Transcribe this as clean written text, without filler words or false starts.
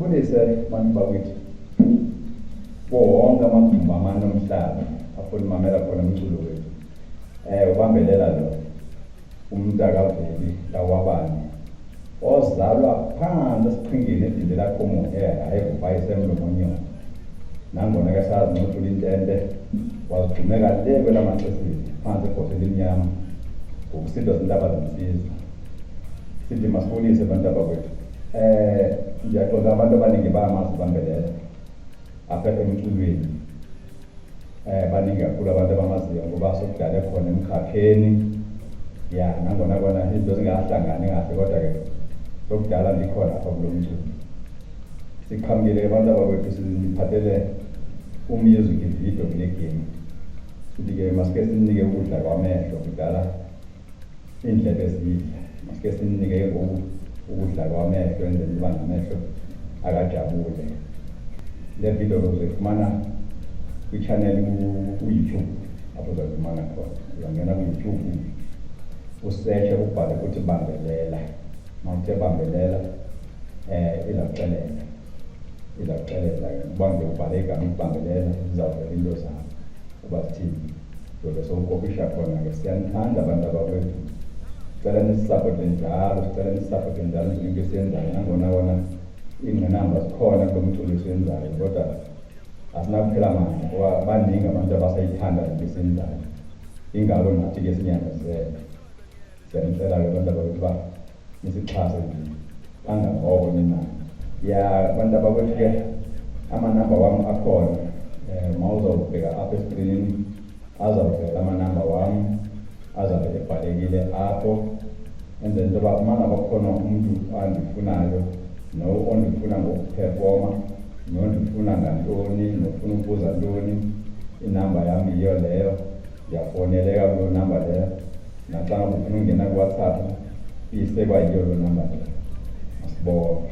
Masibonise bantu bakwethu wonke amathumba amane omhlaba afuna mamela khona umculo wethu. Ubambelela lo umntakaveli lawabani ozalwa phansi esiqhingini edinde lakho moya hayi kubayisemlomonyoni. Nangona ke sazi nokuthula intente wazigcumeka le kwelamaxesini phansi egoseni elimnyama ngokusindwa zindaba zensizwa. Sithi masibonise abantu abakwethu. Ngiyaxoxa abantu abaningi bayamazi ubambelela apha emculweni. Baningi kakhulu abantu abamaziyo ngoba sokudala khona emkhakheni. Ya nangona kona izinto zingahlangani kahle kodwa ke sokudala ndikhona apha kulo mculo. Siqhamukile abantu abakwethu siziphathele music video kule game. Sithi-ke masike sinike ukudla kwamehlo kudala indlebe zidla. Masike sinike ukudla kwamehlo enzele uba namehlo akajabule. Le video uzayifumana kwi-channel ku-YouTube apho uzayifumana khona. Uyangena ku-YouTube usearche ubhale ukuthi bambelela. Mawuthe bambelela izakuxelela ubange ubhale igama ukubambelela zizawuvela into zakho uba zithini. Zobe sowukopisha khona-ke siyanithanda abantu abakwethu. Sicela nisisapote njalo into esiyenzayo nangona wona ingqinamba zikhona kulo mculo esiyenzayo kodwa asinakuphela amandla ngoba baningi abantu abasayithanda into esiyenzayo. Ingalo nathi-ke sinyamezele. Siyanicela-ke abantu abakwethu uba nisixhase nje kangangoko ninako. Ya abantu abakwethu-ke amanamba wami akhona. Mawuzawubheka apha eskrinini azawuvela amanamba wami azabe ebhalekile apho. Enzela into yoba uma ngaba khona umuntu andifunayo ondifuna ngokuphefoma nondifuna ngantoni nofuna ukubuza ntoni, inamba yami yiyo leyo. Ndiyafoneleka kulo namba leyo. Naxa ngaba ufuna ukungena kuWhatsApp isekwa yiyo lo namba leyo. Masibonge.